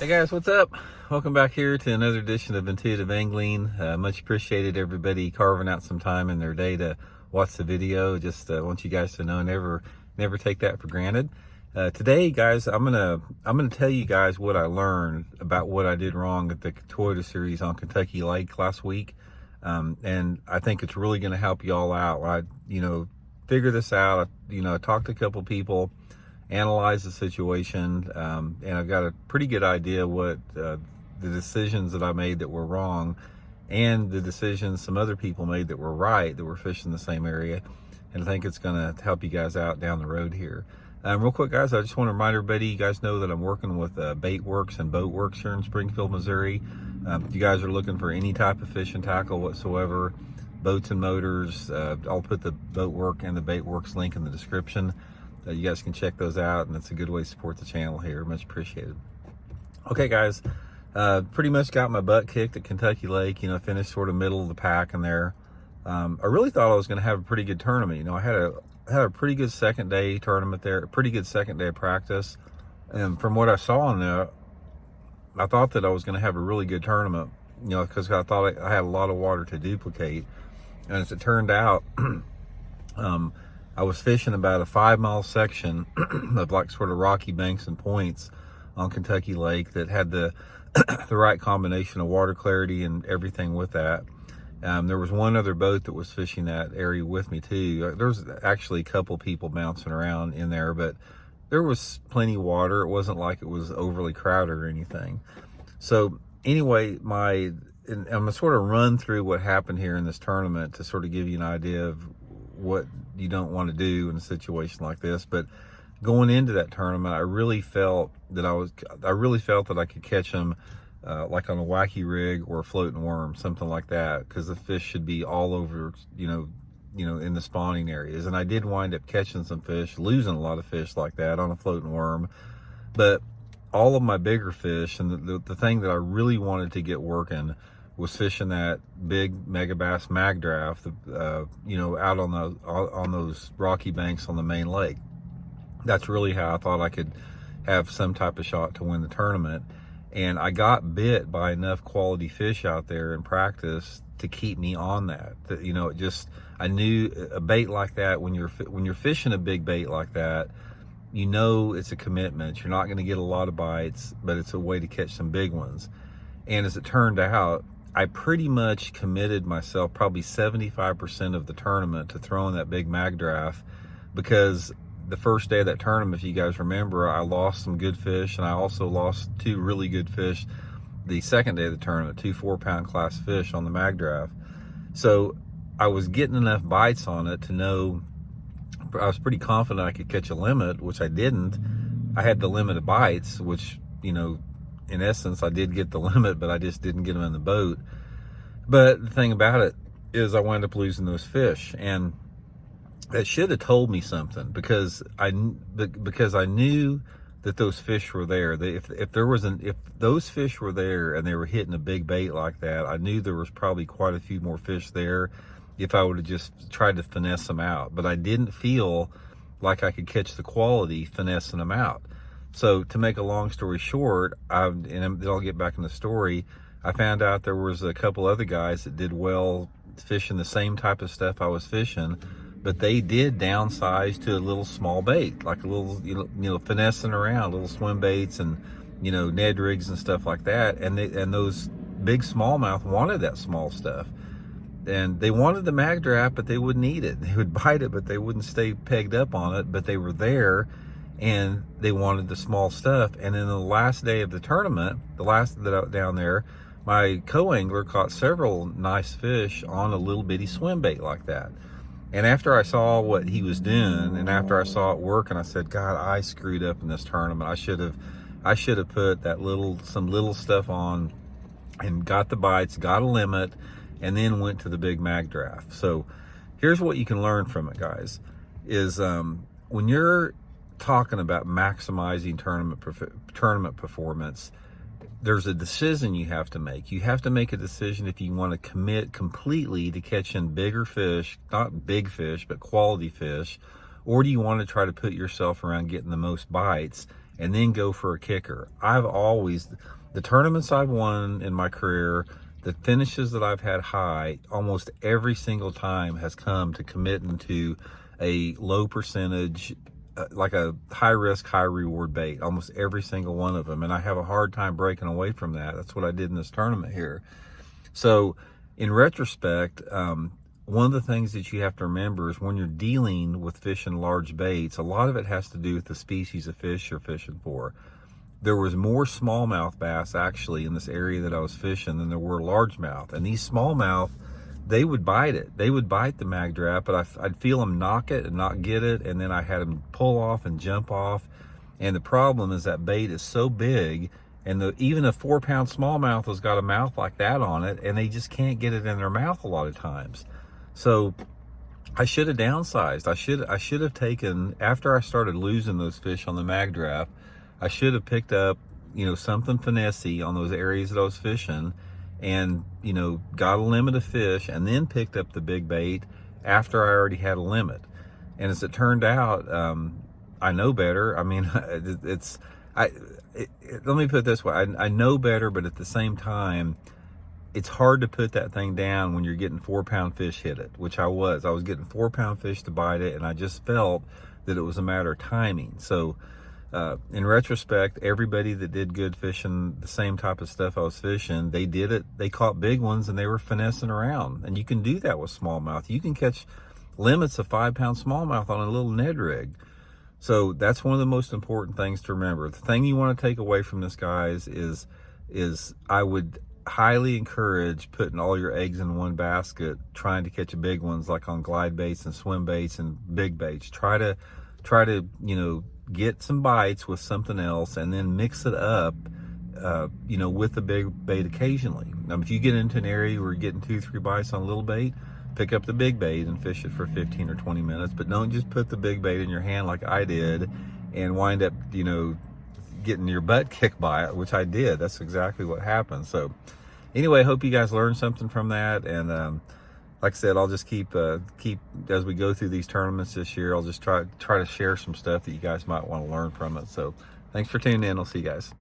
Hey guys, what's up? Welcome back here to another edition of Intuitive Angling. Much appreciated everybody carving out some time in their day to watch the video. Just want you guys to know, never take that for granted. Today, guys, I'm gonna tell you guys what I learned about what I did wrong at the Toyota Series on Kentucky Lake last week, and I think it's really going to help you all out. I, figure this out. I talked to a couple people, analyze the situation, and I've got a pretty good idea what the decisions that I made that were wrong and the decisions some other people made that were right, that were fishing the same area. And I think it's going to help you guys out down the road here. Real quick, guys, I just want to remind everybody, you guys know that I'm working with Bait Works and Boat Works here in Springfield, Missouri. If you guys are looking for any type of fishing tackle whatsoever, boats and motors, I'll put the Boat Work and the Bait Works link in the description. You guys can check those out, and it's a good way to support the channel here. Much appreciated. Okay, guys, pretty much got my butt kicked at Kentucky Lake. Finished sort of middle of the pack in there. I really thought I was going to have a pretty good tournament. I had a pretty good second day tournament there, a pretty good second day of practice. And from what I saw in there, I thought that I was going to have a really good tournament, because I thought I had a lot of water to duplicate. And as it turned out, I was fishing about a 5-mile section of like sort of rocky banks and points on Kentucky Lake that had the the right combination of water clarity and everything with that. There was one other boat that was fishing that area with me too. There was actually a couple people bouncing around in there, but there was plenty of water. It wasn't like it was overly crowded or anything. So anyway, I'm gonna sort of run through what happened here in this tournament to sort of give you an idea of what you don't want to do in a situation like this. But going into that tournament, I really felt that I could catch them like on a wacky rig or a floating worm, something like that, because the fish should be all over, in the spawning areas. And I did wind up catching some fish, losing a lot of fish like that on a floating worm. But all of my bigger fish, and the thing that I really wanted to get working was fishing that big Megabass mag draft, out on those rocky banks on the main lake. That's really how I thought I could have some type of shot to win the tournament. And I got bit by enough quality fish out there in practice to keep me on that. I knew a bait like that, when you're fishing a big bait like that, it's a commitment. You're not going to get a lot of bites, but it's a way to catch some big ones. And as it turned out, I pretty much committed myself probably 75% of the tournament to throwing that big mag draft, because the first day of that tournament, if you guys remember, I lost some good fish, and I also lost 2 really good fish the second day of the tournament, 2 4-pound class fish on the mag draft. So I was getting enough bites on it to know, I was pretty confident I could catch a limit, which I didn't. I had the limit of bites, which, in essence, I did get the limit, but I just didn't get them in the boat. But the thing about it is I wound up losing those fish, and that should have told me something, because I knew that those fish were there. If those fish were there and they were hitting a big bait like that, I knew there was probably quite a few more fish there if I would have just tried to finesse them out. But I didn't feel like I could catch the quality finessing them out. So to make a long story short, and then I'll get back in the story, I found out there was a couple other guys that did well fishing the same type of stuff I was fishing, but they did downsize to a little small bait, like a little, finessing around, little swim baits and, Ned rigs and stuff like that. And those big smallmouth wanted that small stuff. And they wanted the mag draft, but they wouldn't eat it. They would bite it, but they wouldn't stay pegged up on it. But they were there, and they wanted the small stuff. And then the last day of the tournament, down there, my co-angler caught several nice fish on a little bitty swim bait like that. And after I saw what he was doing, and after I saw it work, and I said, God, I screwed up in this tournament. I should have put some little stuff on and got the bites, got a limit, and then went to the big mag draft. So here's what you can learn from it, guys, is when you're talking about maximizing tournament performance, there's a decision you have to make. You have to make a decision if you want to commit completely to catching bigger fish, not big fish, but quality fish, or do you want to try to put yourself around getting the most bites and then go for a kicker. I've always, the tournaments I've won in my career, the finishes that I've had high, almost every single time has come to committing to a low percentage, like a high risk, high reward bait, almost every single one of them. And I have a hard time breaking away from that. That's what I did in this tournament here. So in retrospect, one of the things that you have to remember is when you're dealing with fishing large baits, a lot of it has to do with the species of fish you're fishing for. There was more smallmouth bass actually in this area that I was fishing than there were largemouth. And these smallmouth, they would bite it. They would bite the mag drap, but I'd feel them knock it and not get it. And then I had them pull off and jump off. And the problem is that bait is so big, and even a 4-pound smallmouth has got a mouth like that on it, and they just can't get it in their mouth a lot of times. So I should have downsized. I should have taken, after I started losing those fish on the mag drap, I should have picked up, something finessey on those areas that I was fishing, and, got a limit of fish, and then picked up the big bait after I already had a limit. And as it turned out, I know better. I mean, let me put it this way. I know better, but at the same time, it's hard to put that thing down when you're getting 4-pound fish hit it, which I was. I was getting 4-pound fish to bite it, and I just felt that it was a matter of timing. So in retrospect, everybody that did good fishing, the same type of stuff I was fishing, they did it. They caught big ones, and they were finessing around. And you can do that with smallmouth. You can catch limits of 5-pound smallmouth on a little Ned rig. So that's one of the most important things to remember. The thing you want to take away from this, guys, is I would highly encourage putting all your eggs in one basket, trying to catch big ones like on glide baits and swim baits and big baits. Try to get some bites with something else, and then mix it up, with the big bait occasionally. Now, if you get into an area where you're getting 2-3 bites on a little bait, pick up the big bait and fish it for 15 or 20 minutes, but don't just put the big bait in your hand like I did and wind up, getting your butt kicked by it, which I did. That's exactly what happened. So anyway, I hope you guys learned something from that. And like I said, I'll just keep as we go through these tournaments this year, I'll just try to share some stuff that you guys might want to learn from it. So thanks for tuning in. I'll see you guys.